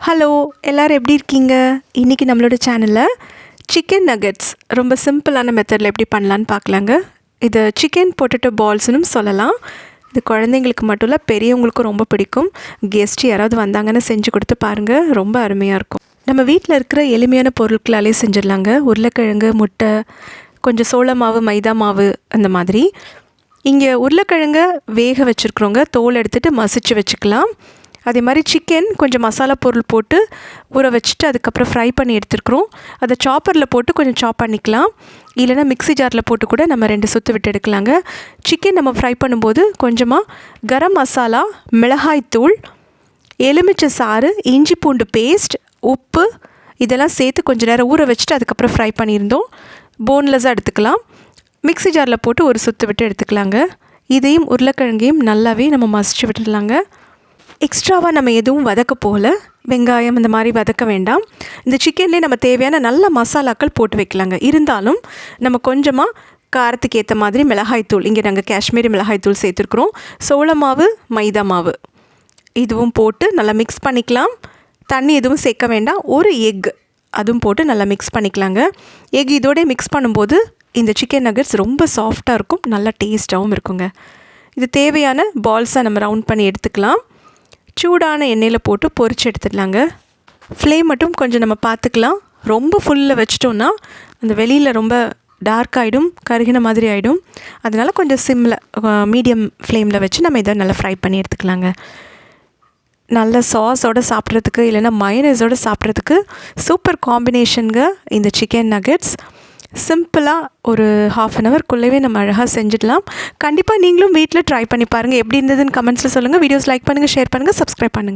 Hello எல்லோரும் எப்படி இருக்கீங்க? இன்றைக்கி நம்மளோட சேனலில் சிக்கன் நகெட்ஸ் ரொம்ப சிம்பிளான மெத்தடில் எப்படி பண்ணலான்னு பார்க்கலாங்க. இது சிக்கன் பொட்டேட்டோ பால்ஸ்னும் சொல்லலாம். இது குழந்தைங்களுக்கு மட்டும் இல்லை, பெரியவங்களுக்கும் ரொம்ப பிடிக்கும். கெஸ்ட் யாராவது வந்தாங்கன்னு செஞ்சு கொடுத்து பாருங்கள், ரொம்ப அருமையாக இருக்கும். நம்ம வீட்டில் இருக்கிற எளிமையான பொருட்களாலே செஞ்சிடலாங்க. உருளைக்கிழங்கு, முட்டை, கொஞ்சம் சோள மாவு, மைதா மாவு, அந்த மாதிரி. இங்கே உருளைக்கிழங்க வேக வச்சுருக்குறோங்க, தோல் எடுத்துகிட்டு மசிச்சு வச்சுக்கலாம். அதே மாதிரி சிக்கன் கொஞ்சம் மசாலா பொருள் போட்டு ஊற வச்சுட்டு அதுக்கப்புறம் ஃப்ரை பண்ணி எடுத்துருக்குறோம். அதை சாப்பரில் போட்டு கொஞ்சம் சாப் பண்ணிக்கலாம், இல்லைனா மிக்ஸி ஜாரில் போட்டு கூட நம்ம 2 சுற்று விட்டு எடுக்கலாங்க. சிக்கன் நம்ம ஃப்ரை பண்ணும்போது கொஞ்சமாக கரம் மசாலா, மிளகாய்த்தூள், எலுமிச்சை சாறு, இஞ்சி பூண்டு பேஸ்ட், உப்பு இதெல்லாம் சேர்த்து கொஞ்சம் நேரம் ஊற வச்சுட்டு அதுக்கப்புறம் ஃப்ரை பண்ணியிருந்தோம். போன்லெஸ்ஸாக எடுத்துக்கலாம். மிக்ஸி ஜாரில் போட்டு ஒரு சுற்று விட்டு எடுத்துக்கலாங்க. இதையும் உருளைக்கிழங்கையும் நல்லாவே நம்ம மசிச்சு விட்டுடலாங்க. எக்ஸ்ட்ராவாக நம்ம எதுவும் வதக்க போகல, வெங்காயம் இந்த மாதிரி வதக்க வேண்டாம். இந்த சிக்கன்லேயே நம்ம தேவையான நல்ல மசாலாக்கள் போட்டு வைக்கலாங்க. இருந்தாலும் நம்ம கொஞ்சமாக காரத்துக்கு ஏற்ற மாதிரி மிளகாய்த்தூள், இங்கே நாங்கள் காஷ்மீரி மிளகாய்த்தூள் சேர்த்துருக்குறோம். சோள மாவு, மைதா மாவு இதுவும் போட்டு நல்லா மிக்ஸ் பண்ணிக்கலாம். தண்ணி எதுவும் சேர்க்க வேண்டாம். ஒரு எக் அதுவும் போட்டு நல்லா மிக்ஸ் பண்ணிக்கலாங்க. எக் இதோட மிக்ஸ் பண்ணும்போது இந்த சிக்கன் நகெட்ஸ் ரொம்ப சாஃப்டாக இருக்கும், நல்லா டேஸ்ட்டாகவும் இருக்குங்க. இது தேவையான பால்ஸாக நம்ம ரவுண்ட் பண்ணி எடுத்துக்கலாம். சூடான எண்ணெயில் போட்டு பொரிச்சு எடுத்துடலாங்க. ஃப்ளேம் மட்டும் கொஞ்சம் நம்ம பார்த்துக்கலாம். ரொம்ப ஃபுல்லில் வச்சிட்டோன்னா அந்த வெளியில் ரொம்ப டார்க் ஆகிடும், கருகின மாதிரி ஆகிடும். அதனால் கொஞ்சம் சிம்மில் மீடியம் ஃப்ளேமில் வச்சு நம்ம இதை நல்லா ஃப்ரை பண்ணி எடுத்துக்கலாங்க. நல்ல சாஸோடு சாப்பிட்றதுக்கு இல்லைன்னா மயோனைஸோடு சாப்பிட்றதுக்கு சூப்பர் காம்பினேஷனுங்க இந்த சிக்கன் நகெட்ஸ். சிம்பிளாக ஒரு 1/2 அன் ஹவர்க்குள்ளேயே நம்ம அழகாக செஞ்சிடலாம். கண்டிப்பாக நீங்களும் வீட்டில் ட்ரை பண்ணி பாருங்கள். எப்படி இருந்ததுன்னு கமெண்ட்ஸில் சொல்லுங்கள். வீடியோஸ் லைக் பண்ணுங்கள், ஷேர் பண்ணுங்கள், சப்ஸ்கிரைப் பண்ணுங்கள்.